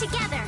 together.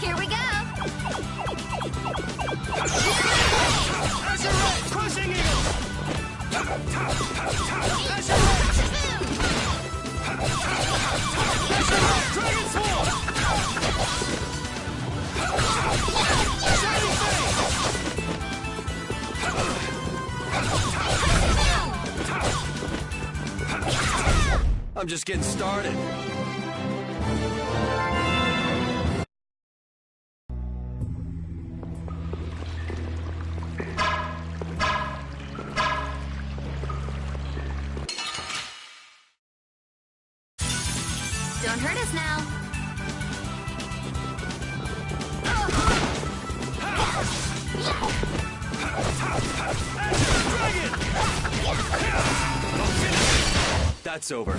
Here we go! Crushing eagle! Dragon sword! Shining face! I'm just getting started. Don't hurt us now. That's over.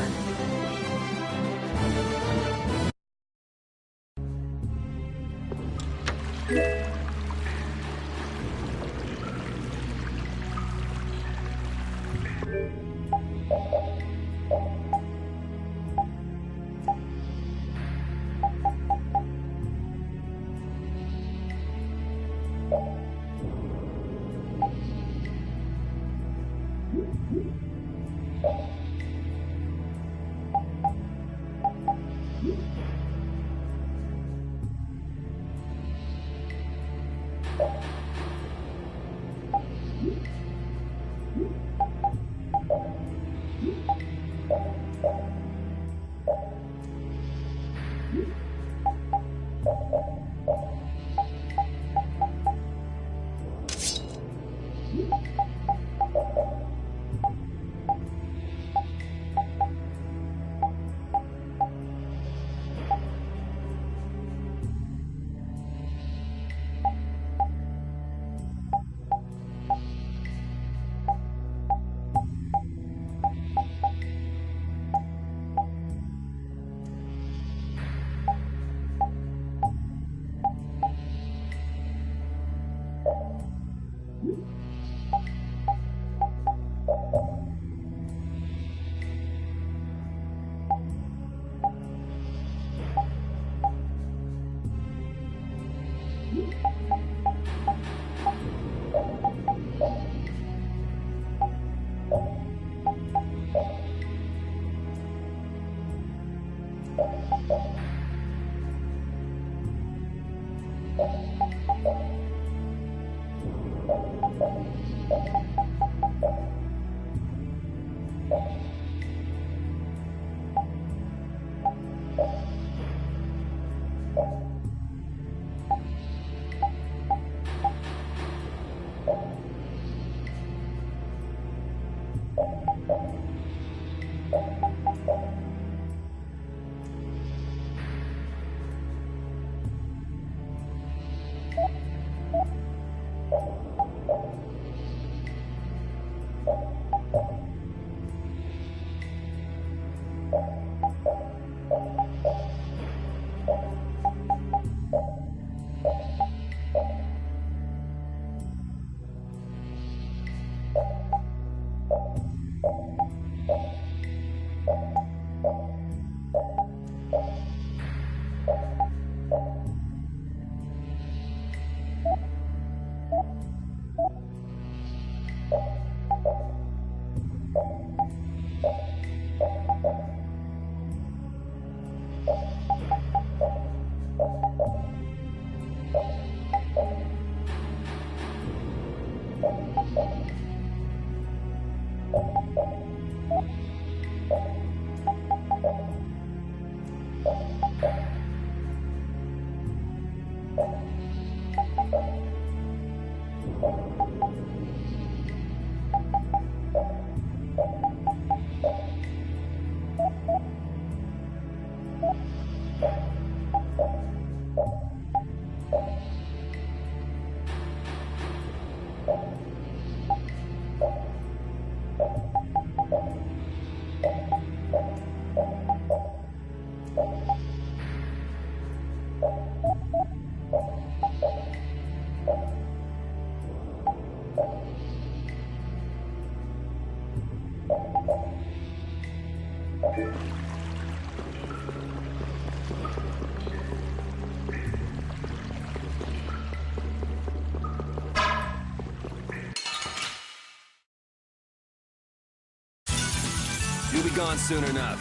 You'll be gone soon enough.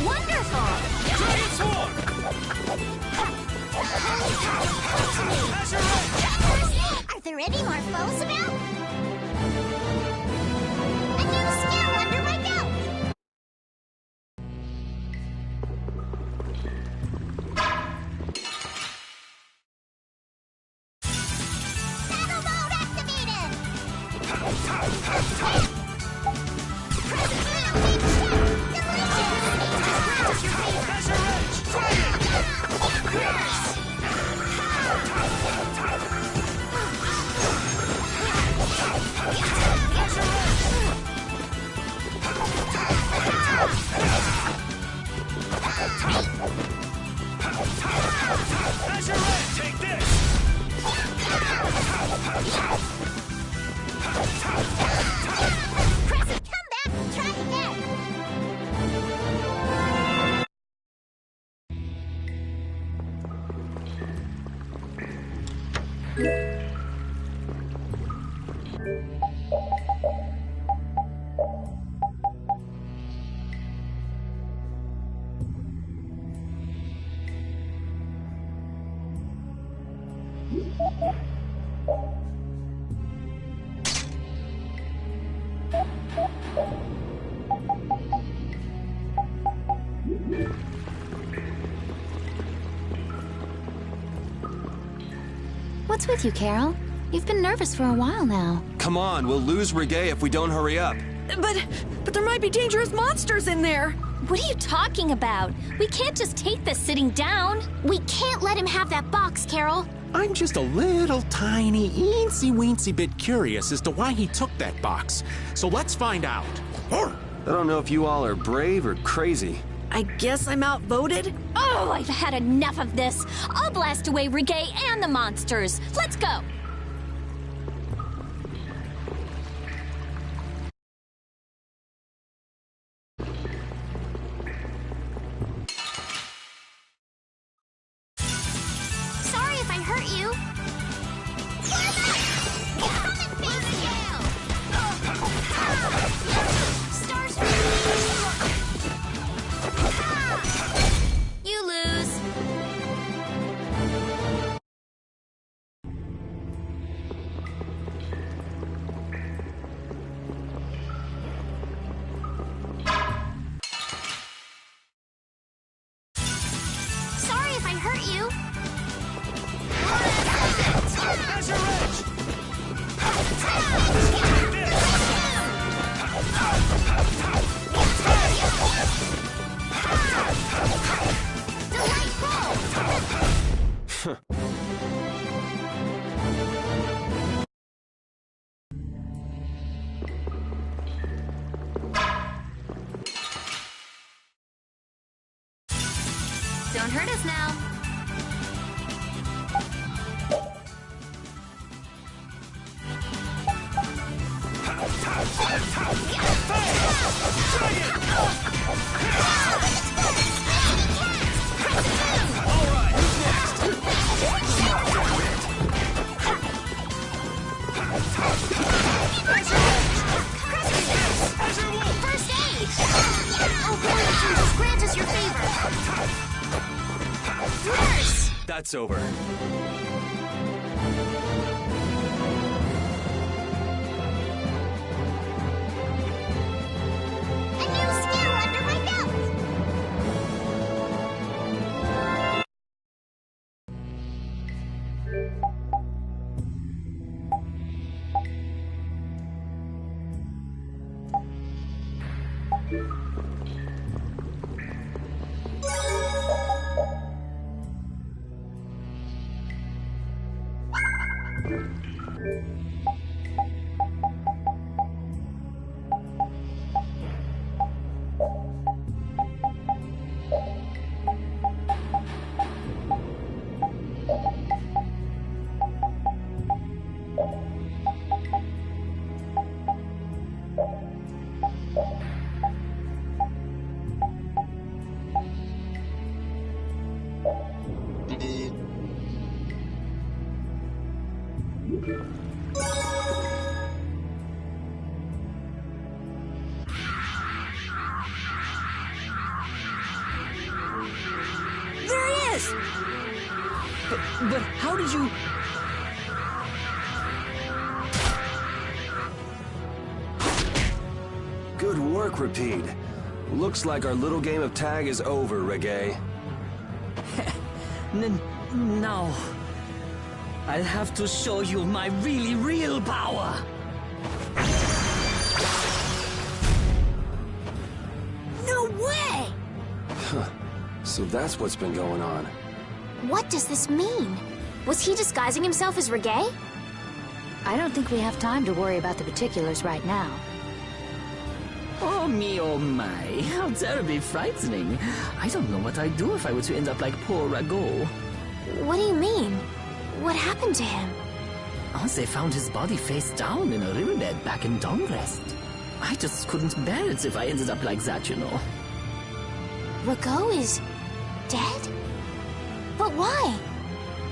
Wonderful! Dragon Sword! Are there any more foes about? A new skill under my belt! Battle mode activated! Take this! Press it, come back, try again! What's with you, Carol? You've been nervous for a while now. Come on, we'll lose Reggae if we don't hurry up. But there might be dangerous monsters in there. What are you talking about? We can't just take this sitting down. We can't let him have that box, Carol. I'm just a little tiny, eensy-weensy bit curious as to why he took that box. So let's find out. I don't know if you all are brave or crazy, I guess I'm outvoted? Oh, I've had enough of this. I'll blast away Reggae and the monsters. Let's go. Sorry if I hurt you. Come and face you! Stars You lose. Sorry if I hurt you. Azure Edge! Don't hurt us now. First aid! Oh, boy, Jesus, grant us your favor. Nurse! That's over. A new skill under my belt! There he is! But how did you... Good work, Repeat. Looks like our little game of tag is over, Reggae. No. I'll have to show you my really real power. No way! So that's what's been going on. What does this mean? Was he disguising himself as Reggae? I don't think we have time to worry about the particulars right now. Oh me, oh my. How terribly frightening. I don't know what I'd do if I were to end up like poor Rago. What do you mean? What happened to him? Oh, they found his body face down in a riverbed back in Dongrest. I just couldn't bear it if I ended up like that, you know. Rago is dead? But why?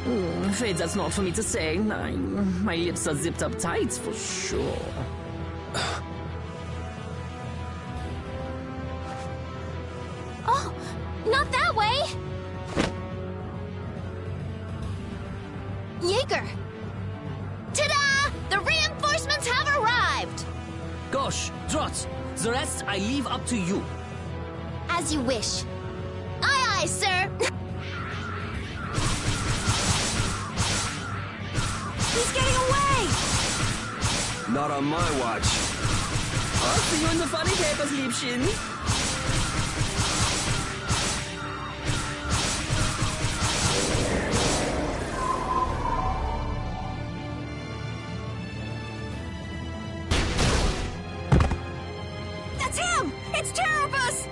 I'm afraid that's not for me to say. My lips are zipped up tight, for sure. Oh, not that way! Jaeger! Ta-da! The reinforcements have arrived! Gosh, Trot, the rest I leave up to you. As you wish. Aye, aye, sir! He's getting away! Not on my watch. I'll see you in the funny papers, Liebchen. That's him! It's Terrapus!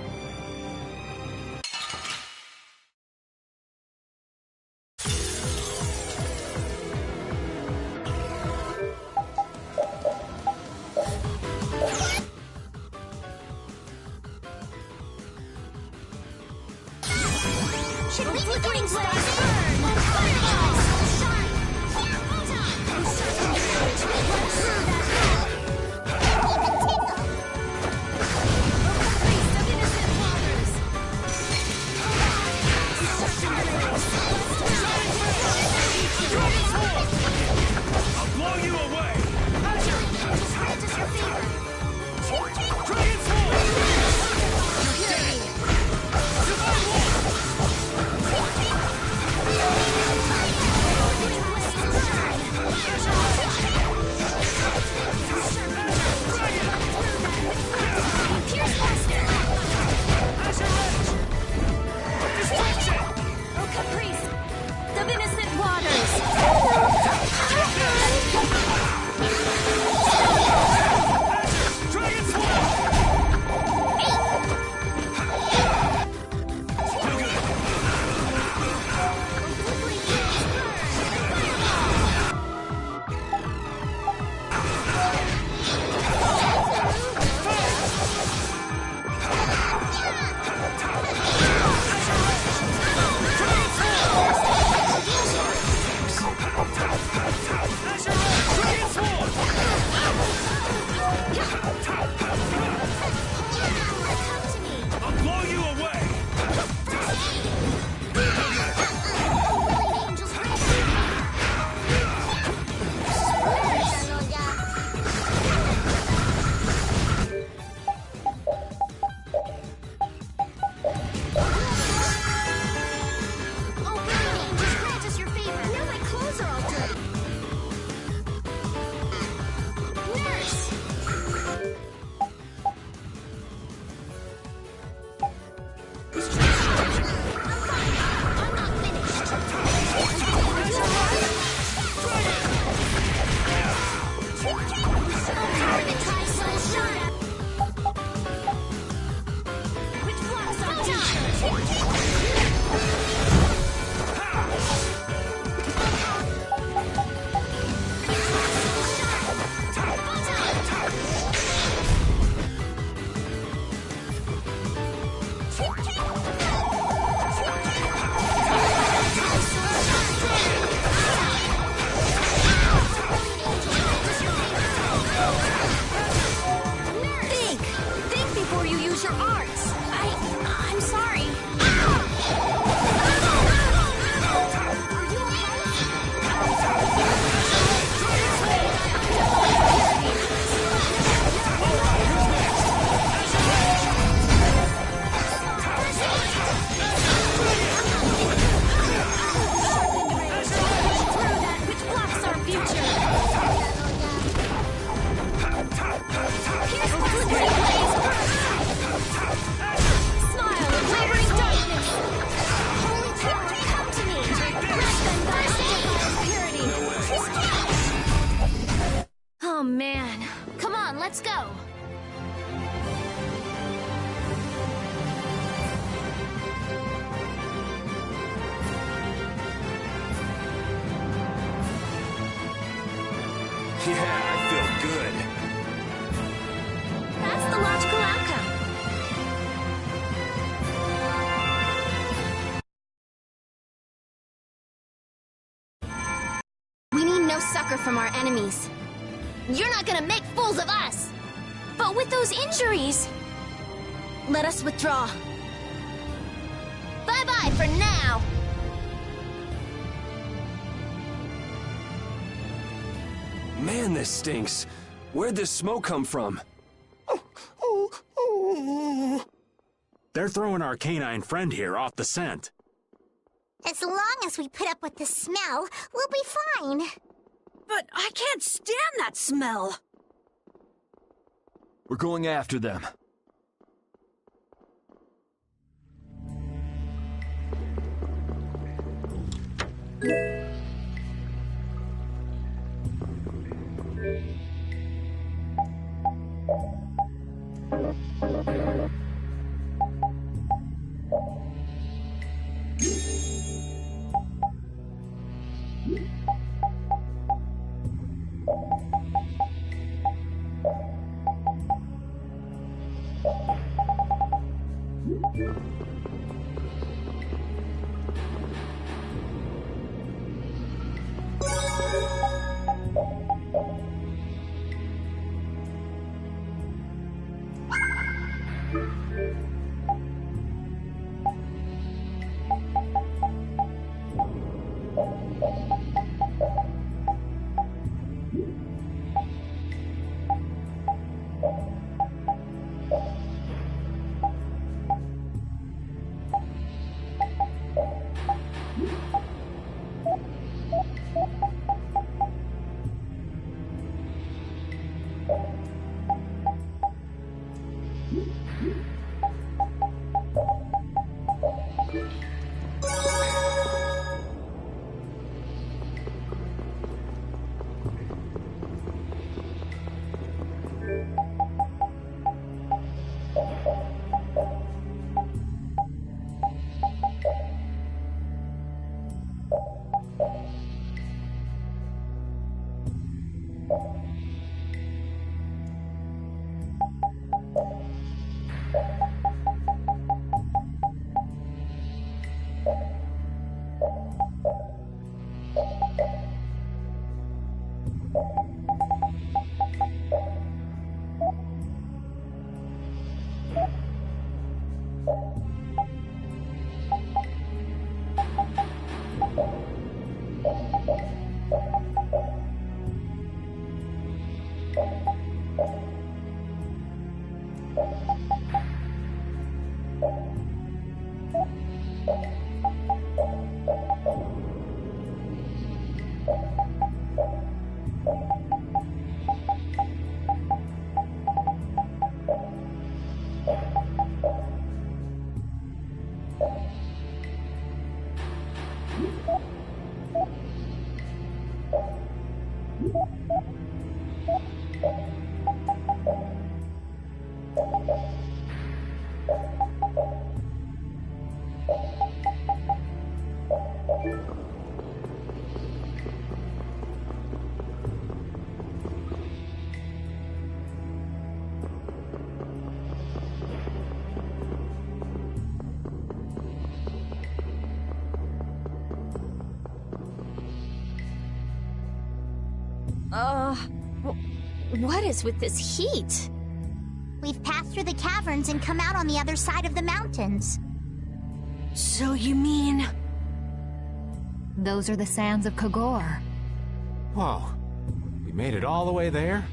Oh, man. Come on, let's go. Yeah, I feel good. That's the logical outcome. We need no succor from our enemies. You're not gonna make fools of us! But with those injuries... Let us withdraw. Bye-bye for now! Man, this stinks. Where'd this smoke come from? They're throwing our canine friend here off the scent. As long as we put up with the smell, we'll be fine. But I can't stand that smell. We're going after them. What is with this heat? We've passed through the caverns and come out on the other side of the mountains. So you mean... Those are the sands of Kogor. Whoa. We made it all the way there?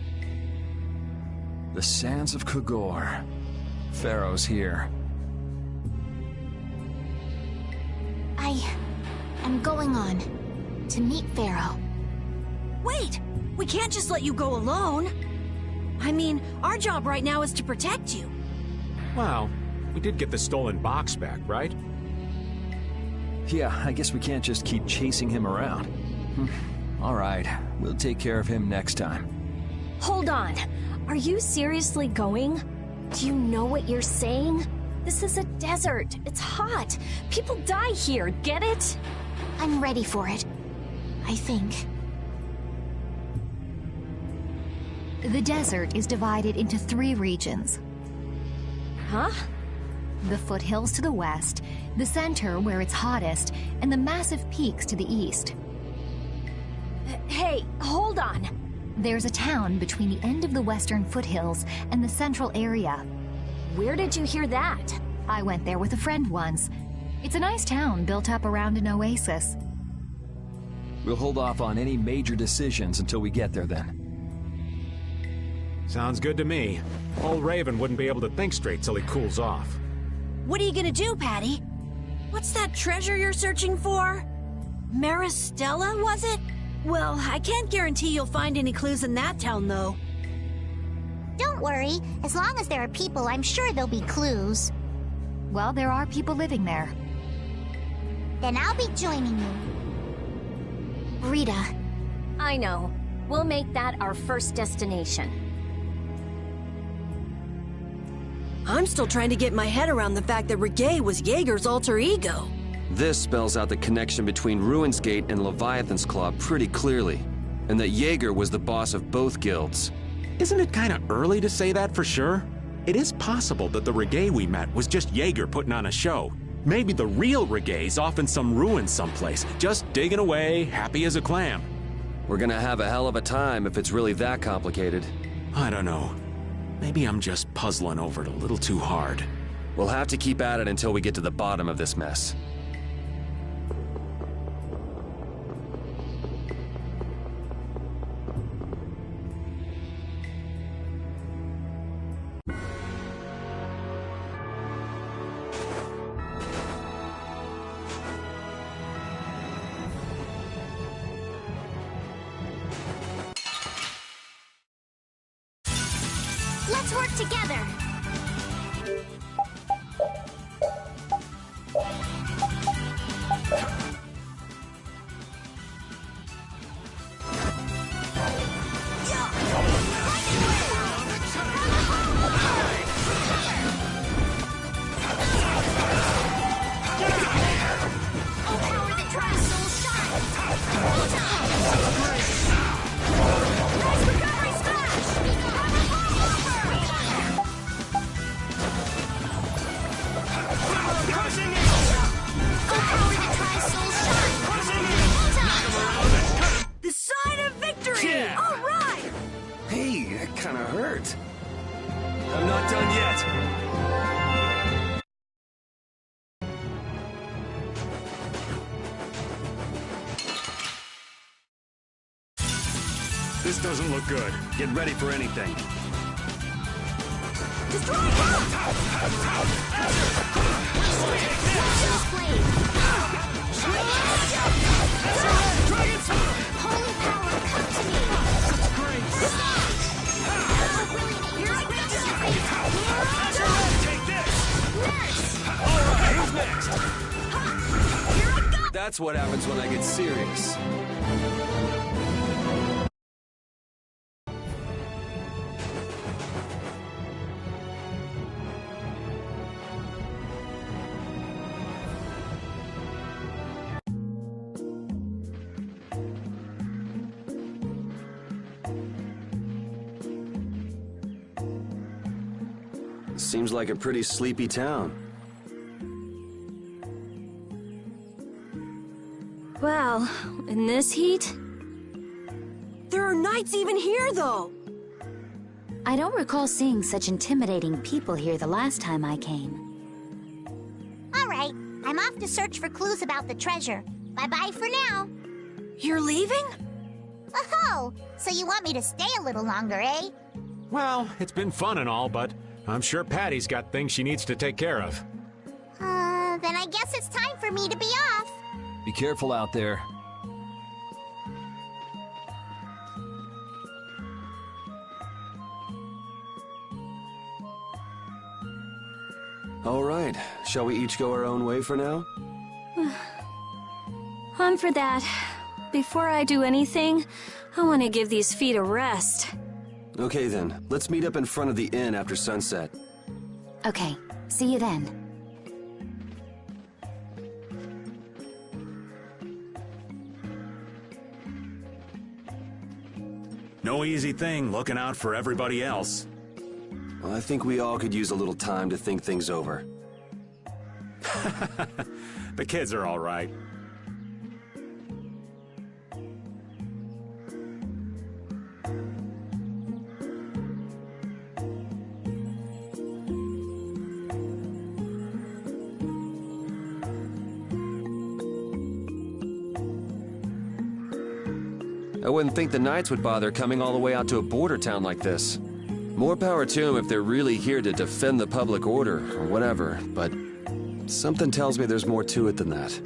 The sands of Kogor. Phaeroh's here. I'm going on to meet Phaeroh. Wait! We can't just let you go alone. I mean, our job right now is to protect you. Well, we did get the stolen box back, right? Yeah, I guess we can't just keep chasing him around. All right, we'll take care of him next time. Hold on. Are you seriously going? Do you know what you're saying? This is a desert. It's hot. People die here, get it? I'm ready for it. I think. The desert is divided into 3 regions. Huh? The foothills to the west, the center where it's hottest, and the massive peaks to the east. Hey, hold on. There's a town between the end of the western foothills and the central area. Where did you hear that? I went there with a friend once. It's a nice town built up around an oasis. We'll hold off on any major decisions until we get there then. Sounds good to me. Old Raven wouldn't be able to think straight till he cools off. What are you gonna do, Patty? What's that treasure you're searching for? Maristella, was it? Well, I can't guarantee you'll find any clues in that town, though. Don't worry. As long as there are people, I'm sure there'll be clues. Well, there are people living there. Then I'll be joining you. Rita. I know. We'll make that our first destination. I'm still trying to get my head around the fact that Reggae was Jaeger's alter ego. This spells out the connection between Ruins Gate and Leviathan's Claw pretty clearly, and that Jaeger was the boss of both guilds. Isn't it kind of early to say that for sure? It is possible that the Reggae we met was just Jaeger putting on a show. Maybe the real Reggae's off in some ruins someplace, just digging away, happy as a clam. We're gonna have a hell of a time if it's really that complicated. I don't know. Maybe I'm just puzzling over it a little too hard. We'll have to keep at it until we get to the bottom of this mess. Let's work together. The sign of victory! Yeah. All right! Hey, that kinda hurt. I'm not done yet. This doesn't look good. Get ready for anything. Holy power, come to me! Who's next? That's what happens when I get serious. Seems like a pretty sleepy town. Well, in this heat? There are knights even here, though! I don't recall seeing such intimidating people here the last time I came. All right, I'm off to search for clues about the treasure. Bye-bye for now. You're leaving? Oh, so you want me to stay a little longer, eh? Well, it's been fun and all, but I'm sure Patty's got things she needs to take care of. Then I guess it's time for me to be off. Be careful out there. All right, shall we each go our own way for now? I'm for that. Before I do anything, I want to give these feet a rest. Okay then, let's meet up in front of the inn after sunset. Okay, see you then. No easy thing looking out for everybody else. Well, I think we all could use a little time to think things over. The kids are all right. I wouldn't think the Knights would bother coming all the way out to a border town like this. More power to them if they're really here to defend the public order, or whatever, but something tells me there's more to it than that.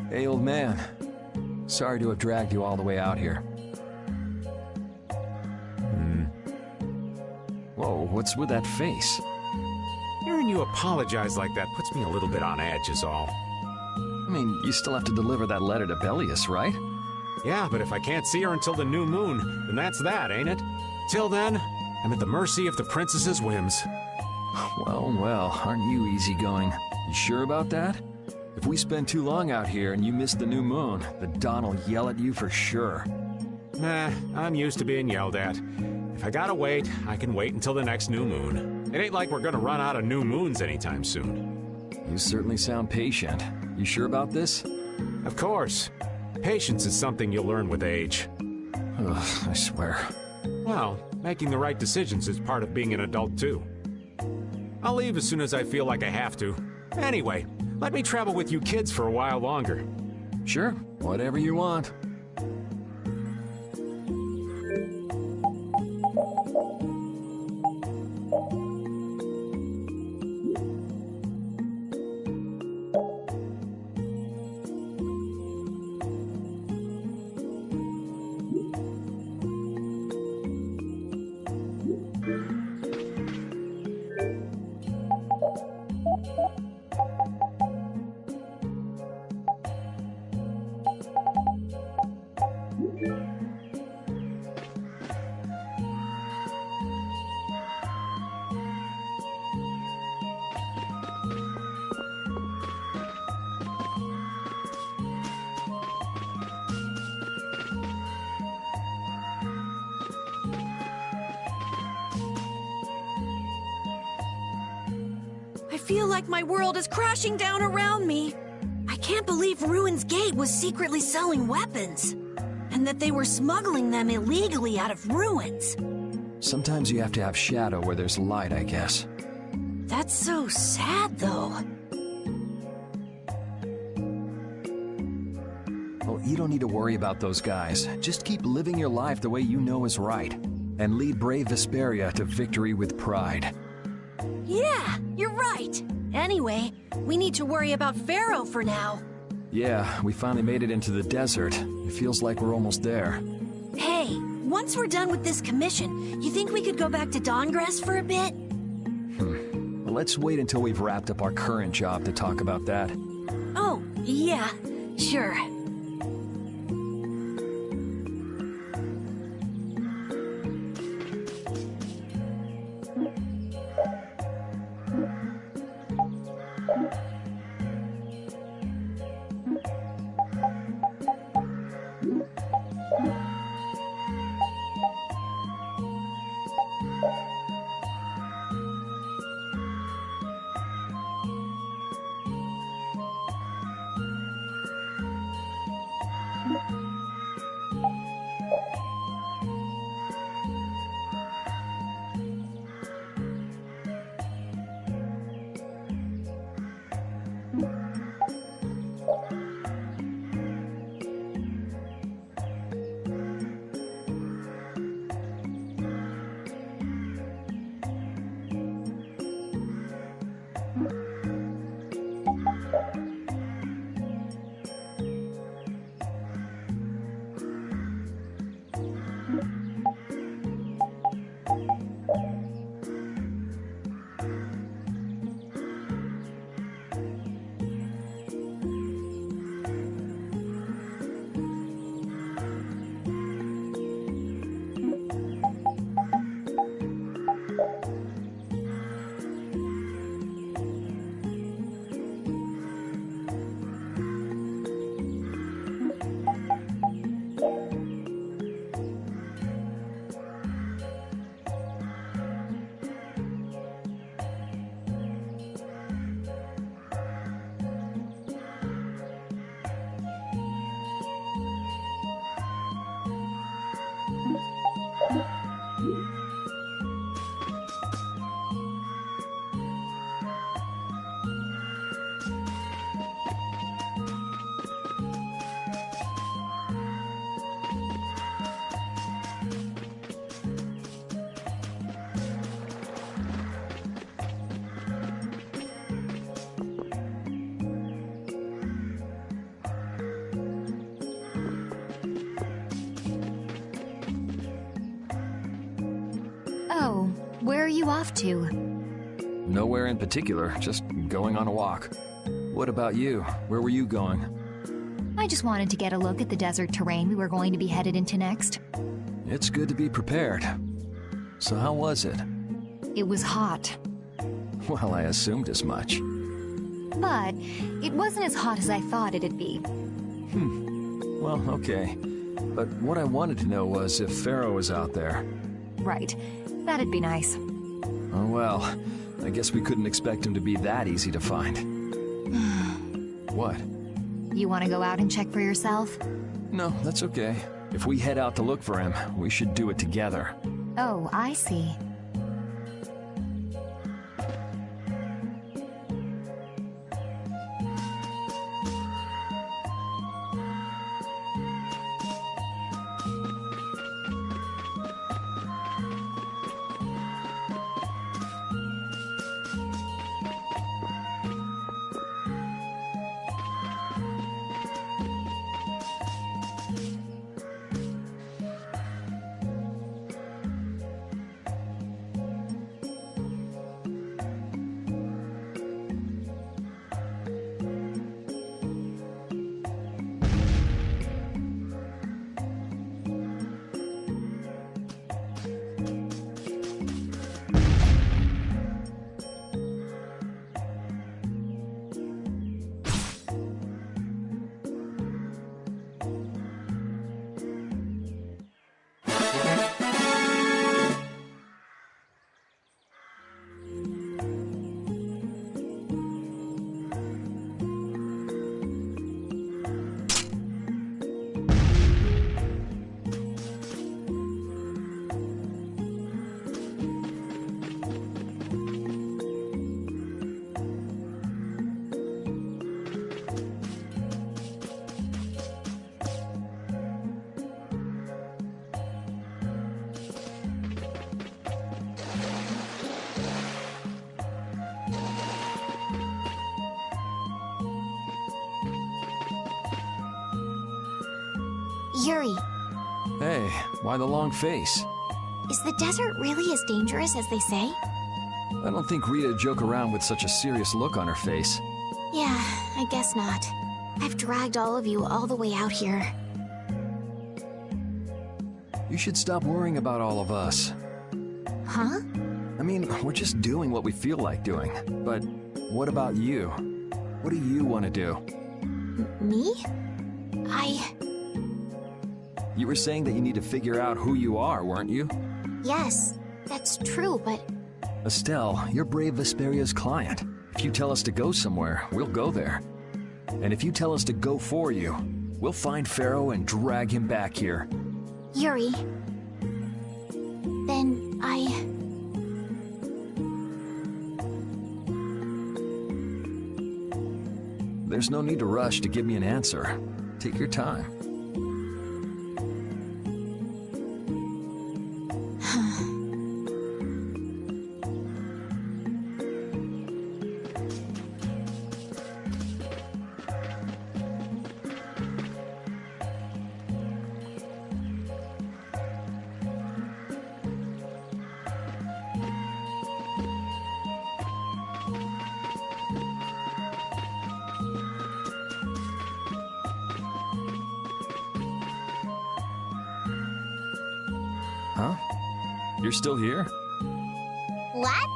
Hey, old man. Sorry to have dragged you all the way out here. Whoa, what's with that face? Hearing you apologize like that puts me a little bit on edge is all. I mean, you still have to deliver that letter to Bellius, right? Yeah, but if I can't see her until the new moon, then that's that, ain't it? Till then, I'm at the mercy of the princess's whims. Well, aren't you easygoing? You sure about that? If we spend too long out here and you miss the new moon, the Don will yell at you for sure. Nah, I'm used to being yelled at. If I gotta wait, I can wait until the next new moon. It ain't like we're gonna run out of new moons anytime soon. You certainly sound patient. You sure about this? Of course. Patience is something you'll learn with age. Ugh, I swear. Well, making the right decisions is part of being an adult, too. I'll leave as soon as I feel like I have to. Anyway, let me travel with you kids for a while longer. Sure, whatever you want. I feel like my world is crashing down around me. I can't believe Ruin's Gate was secretly selling weapons. And that they were smuggling them illegally out of ruins. Sometimes you have to have shadow where there's light, I guess. That's so sad, though. Well, you don't need to worry about those guys. Just keep living your life the way you know is right. And lead brave Vesperia to victory with pride. Yeah, you're right. Anyway, we need to worry about Phaeroh for now. Yeah, we finally made it into the desert. It feels like we're almost there. Hey, once we're done with this commission, you think we could go back to Dawngrass for a bit? Well, let's wait until we've wrapped up our current job to talk about that. Oh, yeah, sure. you off to? Nowhere in particular, just going on a walk. What about you? Where were you going? I just wanted to get a look at the desert terrain we were going to be headed into next. It's good to be prepared. So how was it? It was hot, Well, I assumed as much. but it wasn't as hot as I thought it'd be. Well, okay. But what I wanted to know was if Phaeroh was out there. Right. That'd be nice. Oh well, I guess we couldn't expect him to be that easy to find. What? You want to go out and check for yourself? No, that's okay. If we head out to look for him, we should do it together. Oh, I see. Yuri, Hey, why the long face? is the desert really as dangerous as they say? I don't think Rita joke around with such a serious look on her face. Yeah, I guess not. I've dragged all of you all the way out here. You should stop worrying about all of us. Huh? I mean, we're just doing what we feel like doing. But what about you? What do you want to do? Me? You were saying that you need to figure out who you are, weren't you? Yes, that's true, but Estelle, you're brave Vesperia's client. If you tell us to go somewhere, we'll go there. And if you tell us to go for you, we'll find Phaeroh and drag him back here. Yuri... Then There's no need to rush to give me an answer. Take your time. Huh? You're still here? What?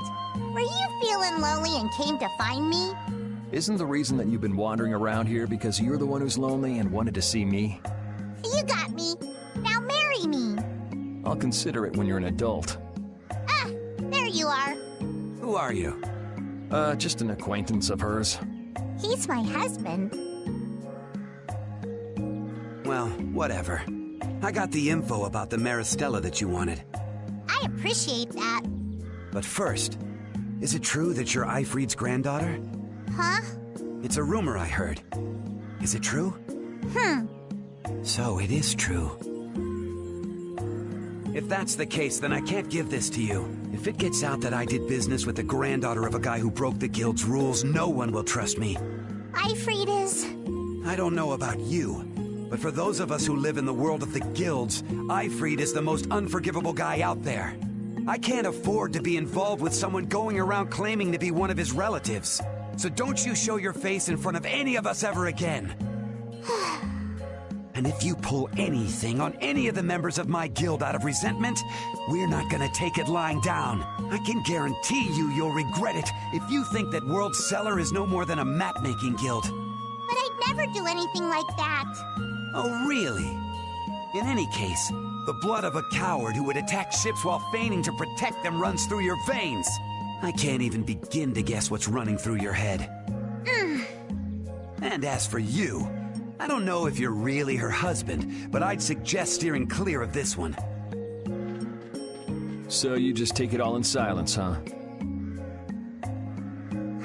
Were you feeling lonely and came to find me? Isn't the reason that you've been wandering around here because you're the one who's lonely and wanted to see me? You got me. Now marry me. I'll consider it when you're an adult. Ah, there you are. Who are you? Just an acquaintance of hers. He's my husband. Well, whatever. I got the info about the Maristella that you wanted. I appreciate that. But first, is it true that you're Eifried's granddaughter? Huh? It's a rumor I heard. Is it true? So it is true. If that's the case, then I can't give this to you. If it gets out that I did business with the granddaughter of a guy who broke the guild's rules, no one will trust me. Eifried is... I don't know about you, but for those of us who live in the world of the guilds, Eifried is the most unforgivable guy out there. I can't afford to be involved with someone going around claiming to be one of his relatives. So don't you show your face in front of any of us ever again. And if you pull anything on any of the members of my guild out of resentment, we're not gonna take it lying down. I can guarantee you'll regret it if you think that World Cellar is no more than a map-making guild. But I'd never do anything like that. Oh, really? In any case, the blood of a coward who would attack ships while feigning to protect them runs through your veins. I can't even begin to guess what's running through your head. And as for you, I don't know if you're really her husband, but I'd suggest steering clear of this one. So you just take it all in silence, huh?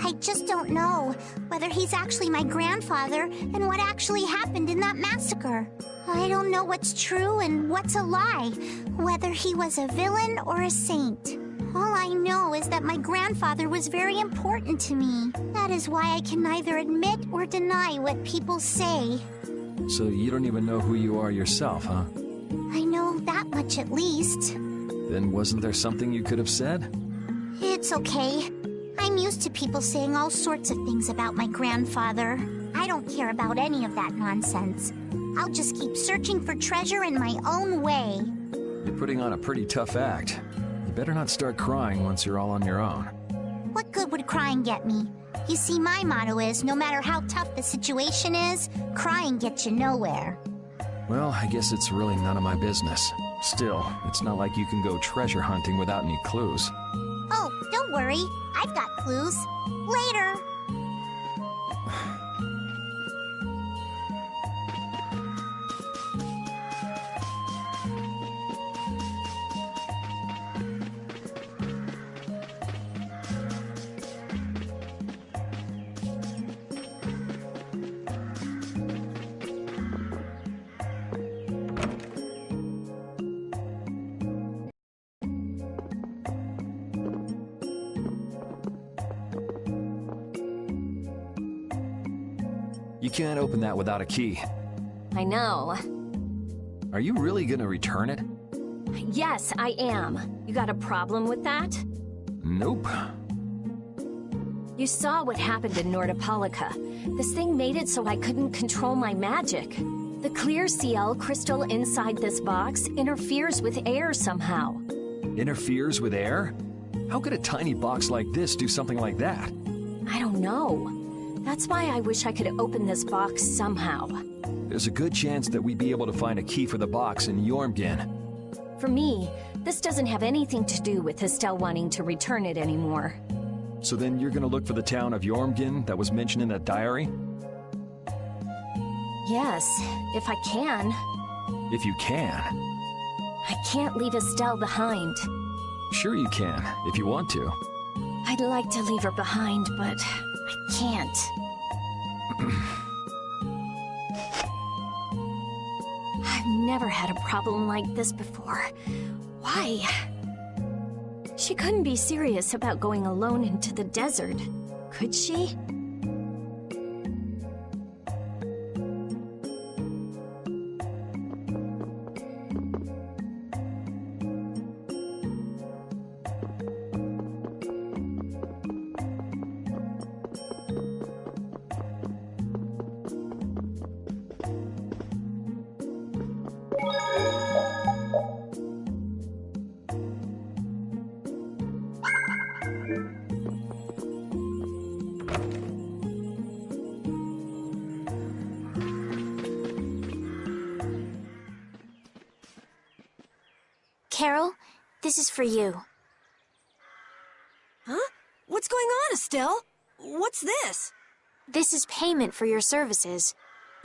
I just don't know whether he's actually my grandfather and what actually happened in that massacre. I don't know what's true and what's a lie, whether he was a villain or a saint. All I know is that my grandfather was very important to me. That is why I can neither admit or deny what people say. So you don't even know who you are yourself, huh? I know that much at least. Then wasn't there something you could have said? It's okay. I'm used to people saying all sorts of things about my grandfather. I don't care about any of that nonsense. I'll just keep searching for treasure in my own way. You're putting on a pretty tough act. You better not start crying once you're all on your own. What good would crying get me? You see, my motto is, no matter how tough the situation is, crying gets you nowhere. Well, I guess it's really none of my business. Still, it's not like you can go treasure hunting without any clues. Oh, don't worry. I've got clues. Later. You can't open that without a key. I know. Are you really gonna return it? Yes, I am. You got a problem with that? Nope. You saw what happened in Nordopolica. This thing made it so I couldn't control my magic. The clear CL crystal inside this box interferes with air somehow. Interferes with air? How could a tiny box like this do something like that? I don't know. That's why I wish I could open this box somehow. There's a good chance that we'd be able to find a key for the box in Jormungand. For me, this doesn't have anything to do with Estelle wanting to return it anymore. So then you're gonna look for the town of Jormungand that was mentioned in that diary? Yes, if I can. If you can. I can't leave Estelle behind. Sure you can, if you want to. I'd like to leave her behind, but I can't. I've never had a problem like this before. Why? She couldn't be serious about going alone into the desert, could she? Carol, this is for you. Huh? What's going on, Estelle? What's this? This is payment for your services.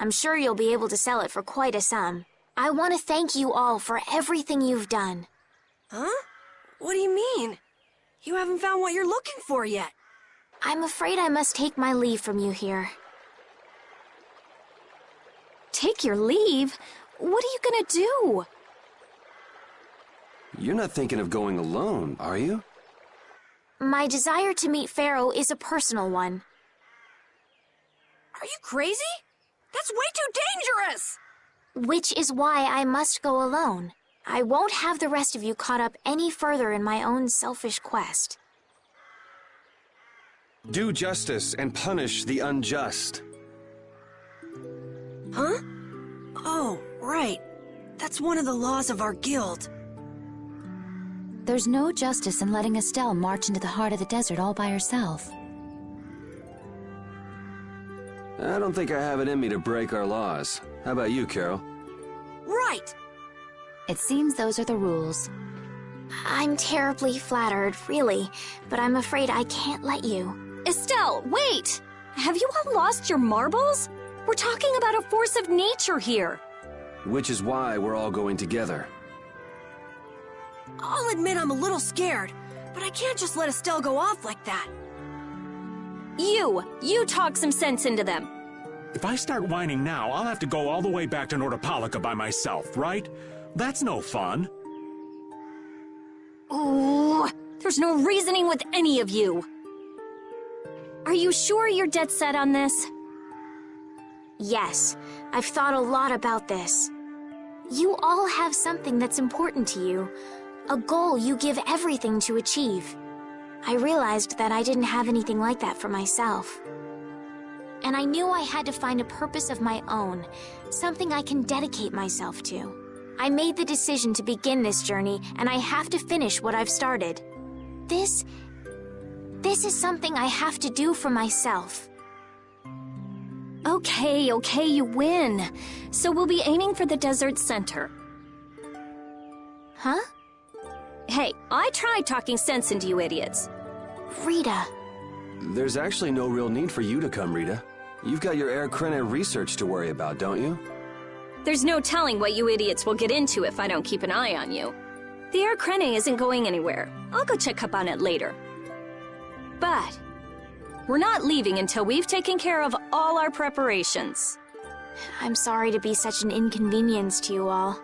I'm sure you'll be able to sell it for quite a sum. I want to thank you all for everything you've done. Huh? What do you mean? You haven't found what you're looking for yet. I'm afraid I must take my leave from you here. Take your leave? What are you gonna do? You're not thinking of going alone, are you? My desire to meet Phaeroh is a personal one. Are you crazy? That's way too dangerous! Which is why I must go alone. I won't have the rest of you caught up any further in my own selfish quest. Do justice and punish the unjust. Huh? Oh, right. That's one of the laws of our guild. There's no justice in letting Estelle march into the heart of the desert all by herself. I don't think I have it in me to break our laws. How about you, Carol? Right! It seems those are the rules. I'm terribly flattered, really, but I'm afraid I can't let you. Estelle, wait! Have you all lost your marbles? We're talking about a force of nature here. Which is why we're all going together. I'll admit I'm a little scared, but I can't just let Estelle go off like that. You talk some sense into them. If I start whining now, I'll have to go all the way back to Nordopolica by myself, right? That's no fun. Ooh, there's no reasoning with any of you. Are you sure you're dead set on this? Yes, I've thought a lot about this. You all have something that's important to you, a goal you give everything to achieve. I realized that I didn't have anything like that for myself. And I knew I had to find a purpose of my own, something I can dedicate myself to. I made the decision to begin this journey, and I have to finish what I've started. This is something I have to do for myself. Okay, you win. So we'll be aiming for the desert center. Huh? Hey, I tried talking sense into you idiots. Rita. There's actually no real need for you to come, Rita. You've got your Air Krene research to worry about, don't you? There's no telling what you idiots will get into if I don't keep an eye on you. The Air Krene isn't going anywhere. I'll go check up on it later. But we're not leaving until we've taken care of all our preparations. I'm sorry to be such an inconvenience to you all.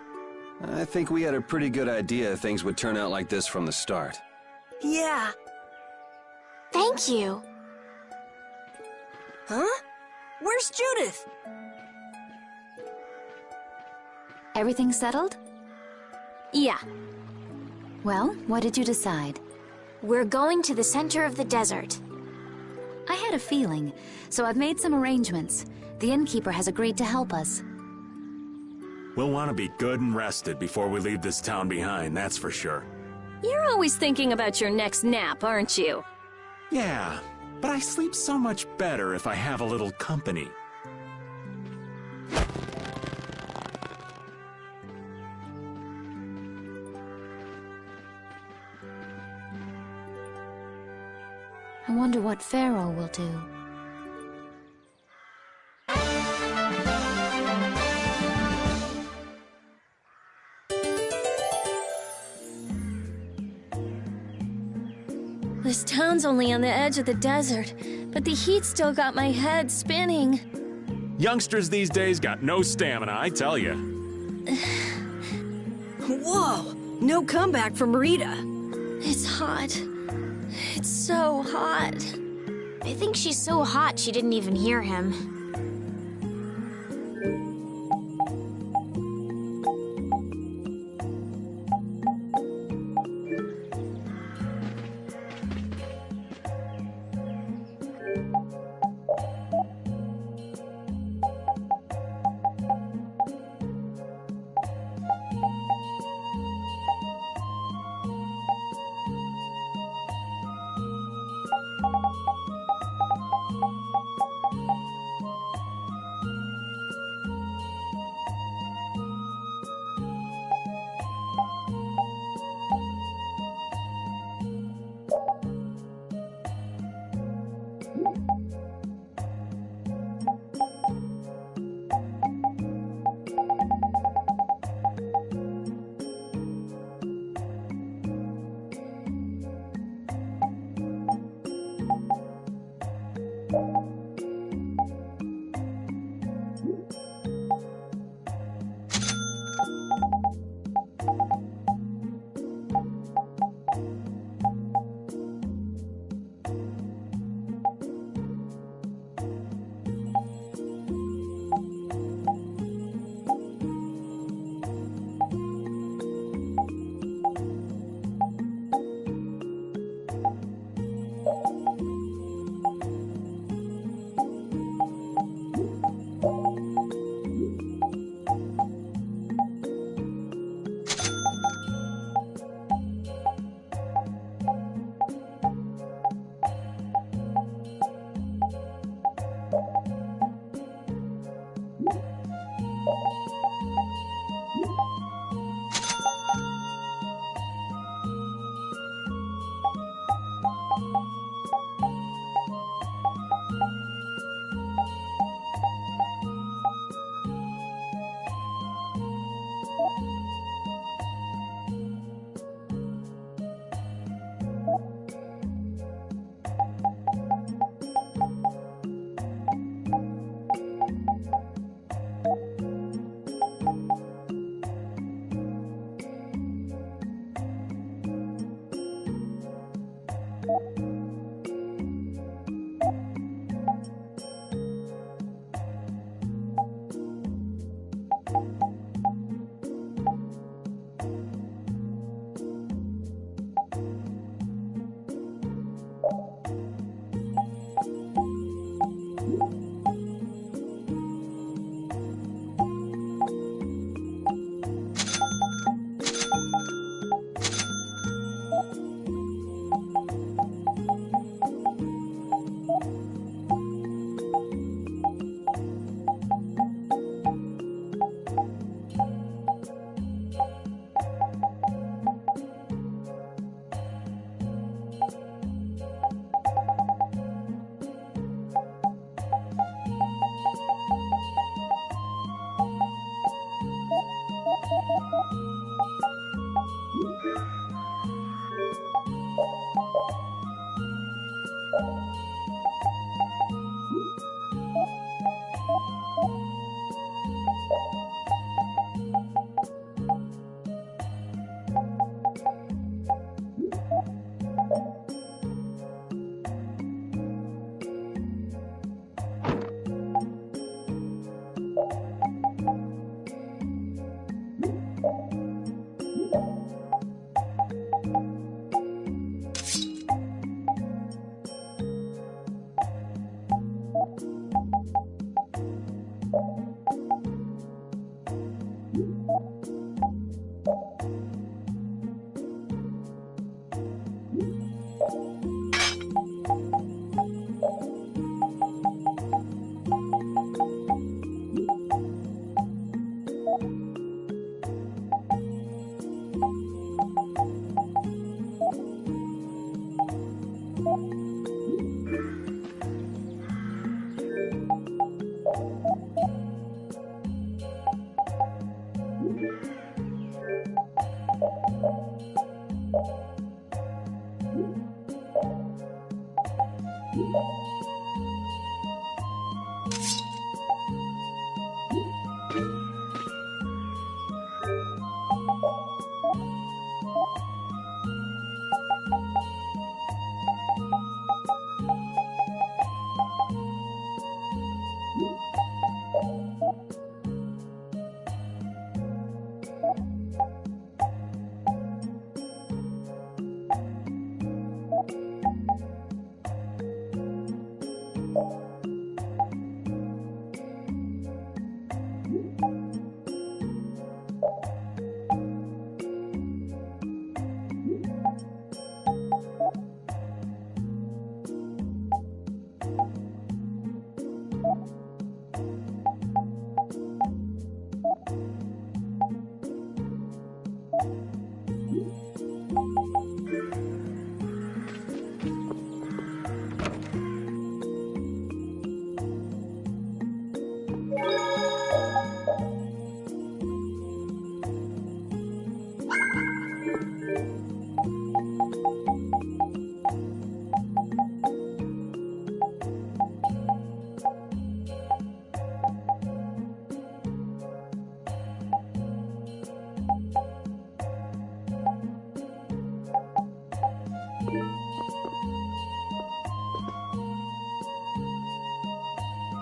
I think we had a pretty good idea things would turn out like this from the start. Yeah. Thank you. Huh? Where's Judith? Everything settled? Yeah. Well, what did you decide? We're going to the center of the desert. I had a feeling, so I've made some arrangements. The innkeeper has agreed to help us. We'll want to be good and rested before we leave this town behind, that's for sure. You're always thinking about your next nap, aren't you? Yeah, but I sleep so much better if I have a little company. I wonder what Phaeroh will do. This town's only on the edge of the desert, but the heat still got my head spinning. Youngsters these days got no stamina, I tell you. Whoa! No comeback from Rita. It's hot. It's so hot. I think she's so hot she didn't even hear him.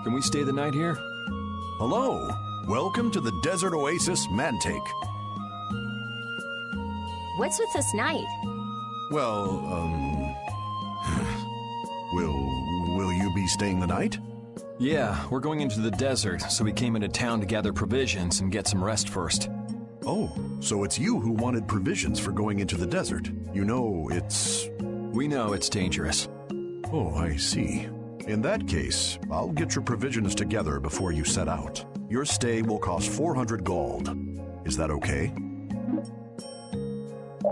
Can we stay the night here? Hello. Welcome to the Desert Oasis Mantake. What's with this night? Well, will you be staying the night? Yeah, we're going into the desert, so we came into town to gather provisions and get some rest first. Oh, so it's you who wanted provisions for going into the desert. You know, We know it's dangerous. Oh, I see. In that case, I'll get your provisions together before you set out. Your stay will cost 400 gold. Is that okay?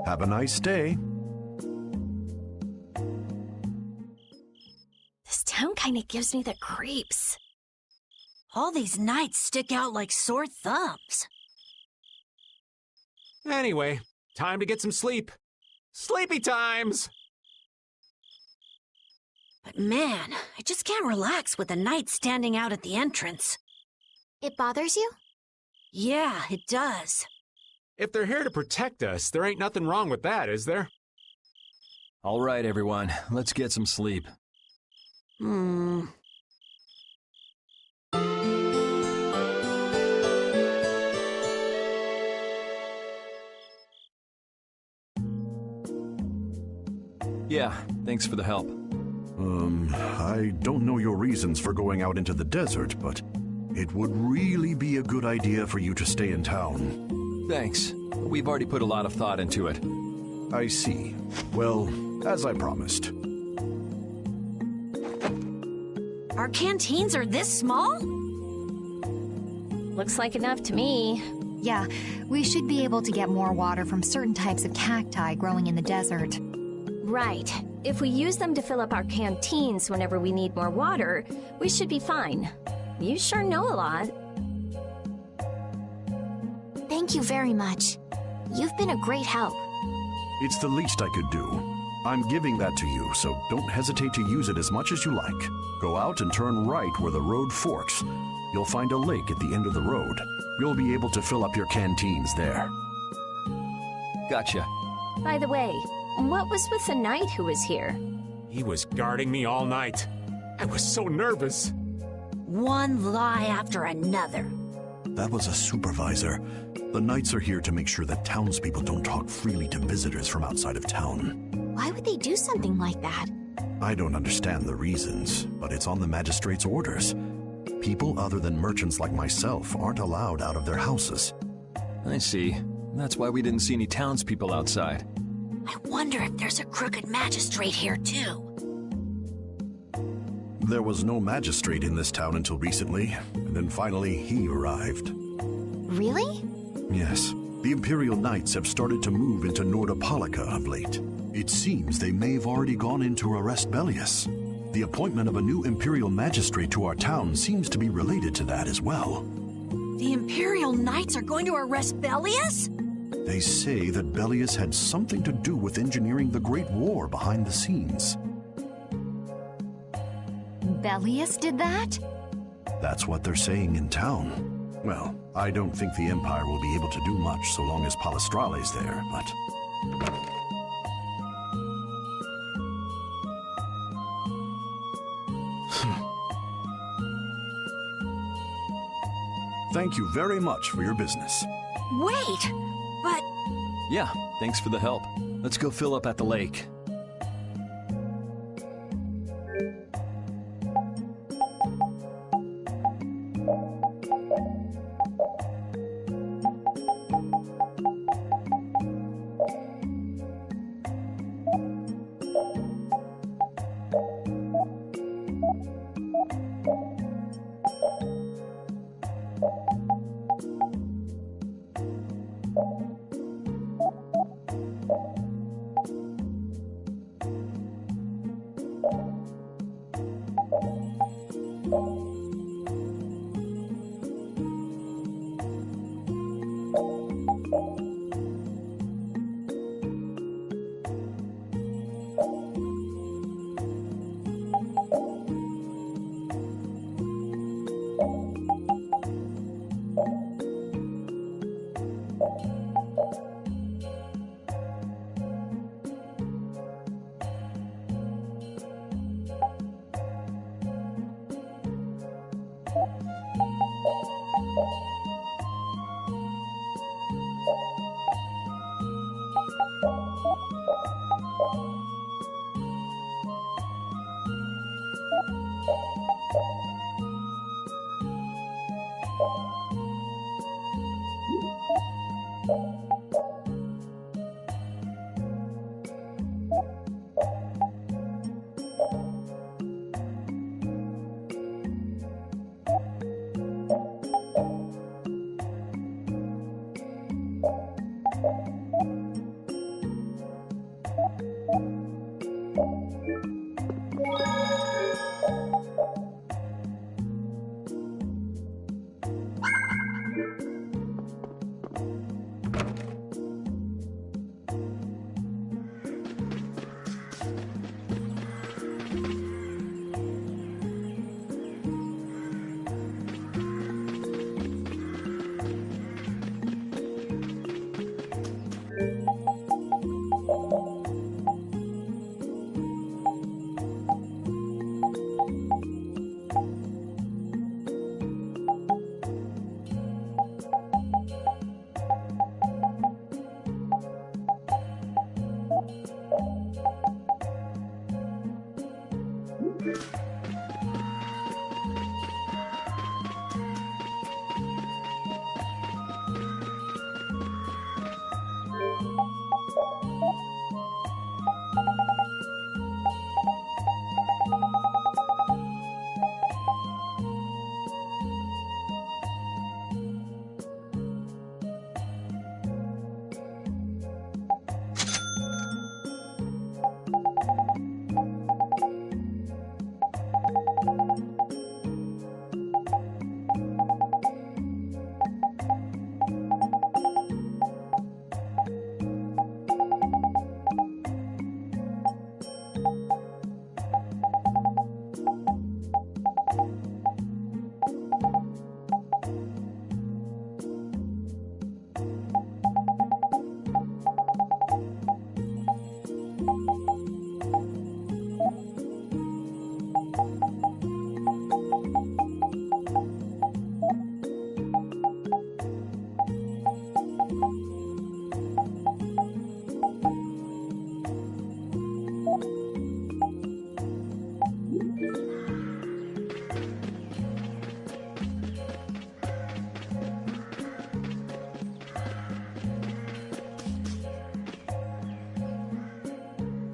Have a nice day. This town kind of gives me the creeps. All these nights stick out like sore thumbs. Anyway, time to get some sleep. Sleepy times! But man, I just can't relax with the knight standing out at the entrance. It bothers you? Yeah, it does. If they're here to protect us, there ain't nothing wrong with that, is there? All right, everyone, let's get some sleep. Yeah, thanks for the help. I don't know your reasons for going out into the desert, but it would really be a good idea for you to stay in town. Thanks. We've already put a lot of thought into it. I see. Well, as I promised. Our canteens are this small? Looks like enough to me. Yeah, we should be able to get more water from certain types of cacti growing in the desert. Right. If we use them to fill up our canteens whenever we need more water, we should be fine. You sure know a lot. Thank you very much. You've been a great help. It's the least I could do. I'm giving that to you, so don't hesitate to use it as much as you like. Go out and turn right where the road forks. You'll find a lake at the end of the road. You'll be able to fill up your canteens there. Gotcha. By the way, what was with the knight who was here? He was guarding me all night. I was so nervous. One lie after another. That was a supervisor. The knights are here to make sure that townspeople don't talk freely to visitors from outside of town. Why would they do something like that? I don't understand the reasons, but it's on the magistrate's orders. People other than merchants like myself aren't allowed out of their houses. I see. That's why we didn't see any townspeople outside. I wonder if there's a crooked magistrate here too. There was no magistrate in this town until recently, and then finally he arrived. Really? Yes. The Imperial Knights have started to move into Nordopolica of late. It seems they may have already gone in to arrest Bellius. The appointment of a new Imperial Magistrate to our town seems to be related to that as well. The Imperial Knights are going to arrest Bellius? They say that Bellius had something to do with engineering the Great War behind the scenes. Bellius did that? That's what they're saying in town. Well, I don't think the Empire will be able to do much so long as Palestrale's there, but... Thank you very much for your business. Wait, but... Yeah, thanks for the help. Let's go fill up at the lake.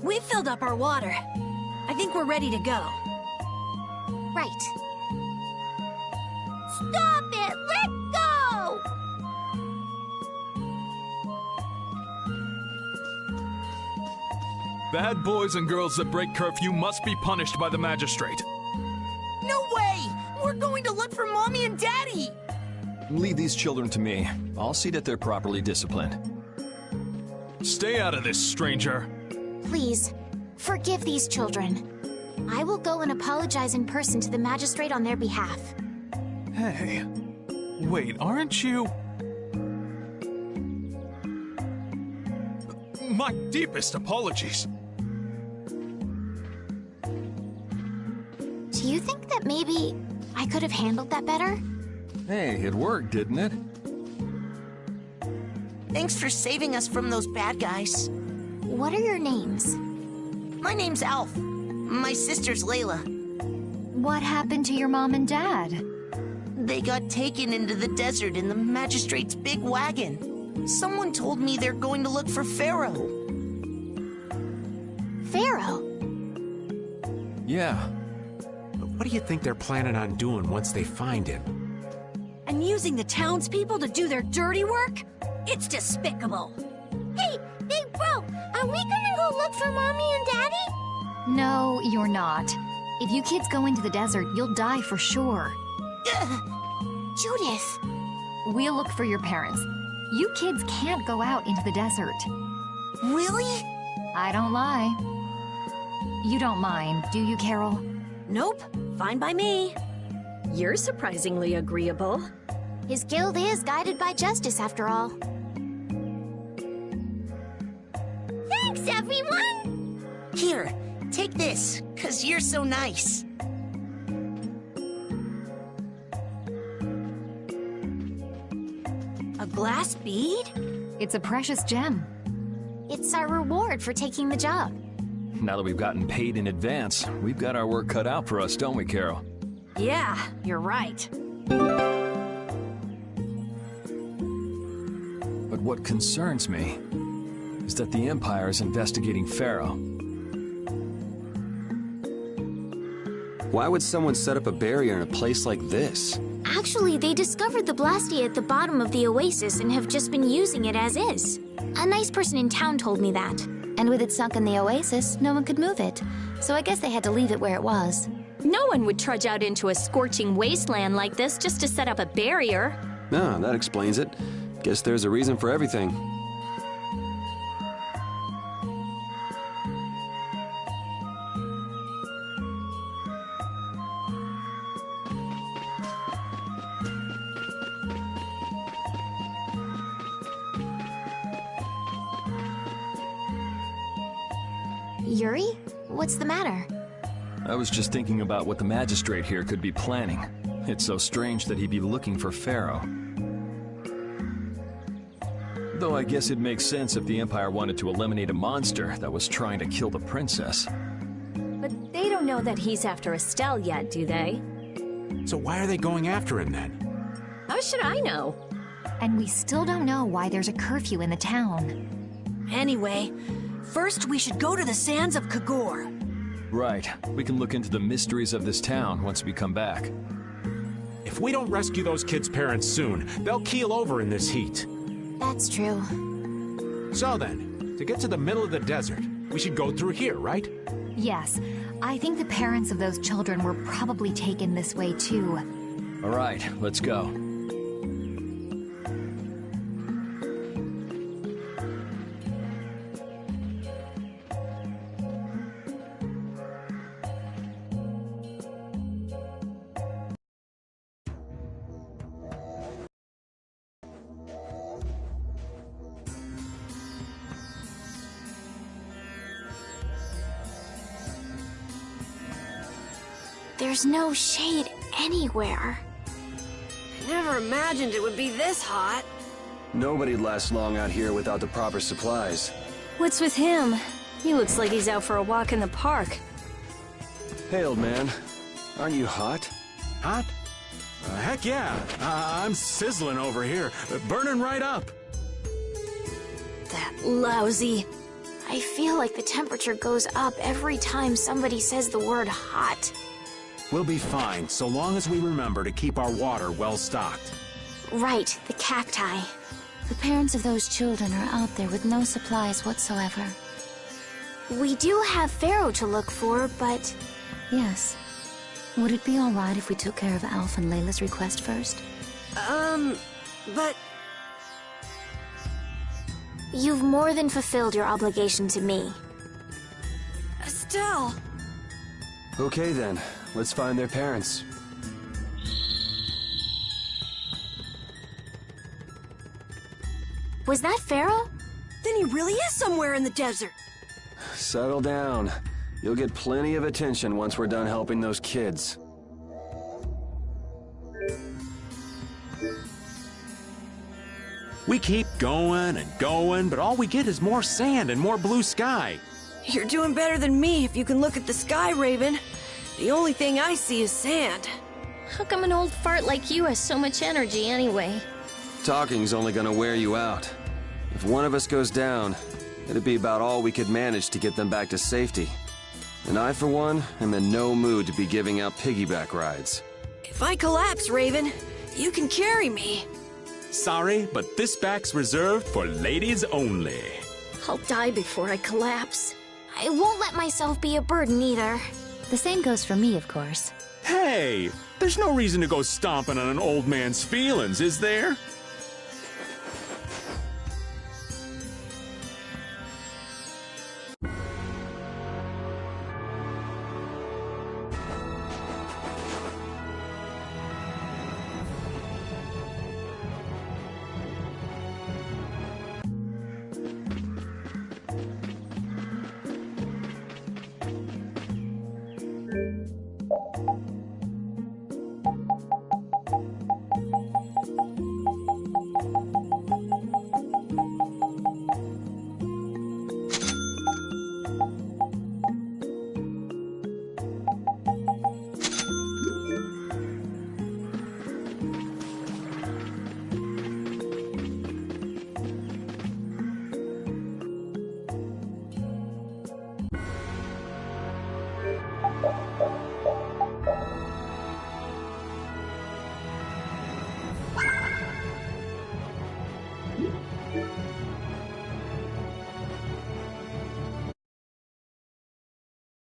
We've filled up our water. I think we're ready to go. Right. Stop it! Let go! Bad boys and girls that break curfew must be punished by the magistrate. No way! We're going to look for Mommy and Daddy! Leave these children to me. I'll see that they're properly disciplined. Stay out of this, stranger. Please, forgive these children. I will go and apologize in person to the magistrate on their behalf. Hey, wait, aren't you? My deepest apologies. Do you think that maybe I could have handled that better? Hey, it worked, didn't it? Thanks for saving us from those bad guys. What are your names? My name's Alf. My sister's Layla. What happened to your mom and dad? They got taken into the desert in the magistrate's big wagon. Someone told me they're going to look for Phaeroh. Phaeroh? Yeah. But what do you think they're planning on doing once they find him? And using the townspeople to do their dirty work? It's despicable. Hey, Big Bro, are we gonna go look for Mommy and Daddy? No, you're not. If you kids go into the desert, you'll die for sure. Judith! We'll look for your parents. You kids can't go out into the desert. Really? I don't lie. You don't mind, do you, Carol? Nope, fine by me. You're surprisingly agreeable. His guild is guided by justice, after all. Thanks, everyone! Here, take this, 'cause you're so nice. A glass bead? It's a precious gem. It's our reward for taking the job. Now that we've gotten paid in advance, we've got our work cut out for us, don't we, Carol? Yeah, you're right. But what concerns me is that the Empire is investigating Phaeroh. Why would someone set up a barrier in a place like this? Actually, they discovered the Blastia at the bottom of the oasis and have just been using it as is. A nice person in town told me that. And with it sunk in the oasis, no one could move it. So I guess they had to leave it where it was. No one would trudge out into a scorching wasteland like this just to set up a barrier. No, that explains it. Guess there's a reason for everything. Yuri? What's the matter? I was just thinking about what the magistrate here could be planning. It's so strange that he'd be looking for Phaeroh. Though I guess it makes sense if the Empire wanted to eliminate a monster that was trying to kill the princess. But they don't know that he's after Estelle yet, do they? So why are they going after him then? How should I know? And we still don't know why there's a curfew in the town. Anyway, first we should go to the sands of Kagor. Right. We can look into the mysteries of this town once we come back. If we don't rescue those kids' parents soon, they'll keel over in this heat. That's true. So then, to get to the middle of the desert, we should go through here, right? Yes, I think the parents of those children were probably taken this way too. All right, let's go. There's no shade anywhere. I never imagined it would be this hot. Nobody'd last long out here without the proper supplies. What's with him? He looks like he's out for a walk in the park. Hey, old man. Aren't you hot? Hot? Heck yeah. I'm sizzling over here. Burning right up. That lousy. I feel like the temperature goes up every time somebody says the word hot. We'll be fine, so long as we remember to keep our water well stocked. Right, the cacti. The parents of those children are out there with no supplies whatsoever. We do have Phaeroh to look for, but... Yes. Would it be alright if we took care of Alf and Layla's request first? But... You've more than fulfilled your obligation to me. Estelle! Okay then, let's find their parents. Was that Phaeroh? Then he really is somewhere in the desert. Settle down. You'll get plenty of attention once we're done helping those kids. We keep going and going, but all we get is more sand and more blue sky. You're doing better than me if you can look at the sky, Raven. The only thing I see is sand. How come an old fart like you has so much energy anyway? Talking's only gonna wear you out. If one of us goes down, it'd be about all we could manage to get them back to safety. And I, for one, am in no mood to be giving out piggyback rides. If I collapse, Raven, you can carry me. Sorry, but this back's reserved for ladies only. I'll die before I collapse. I won't let myself be a burden either. The same goes for me, of course. Hey, there's no reason to go stomping on an old man's feelings, is there?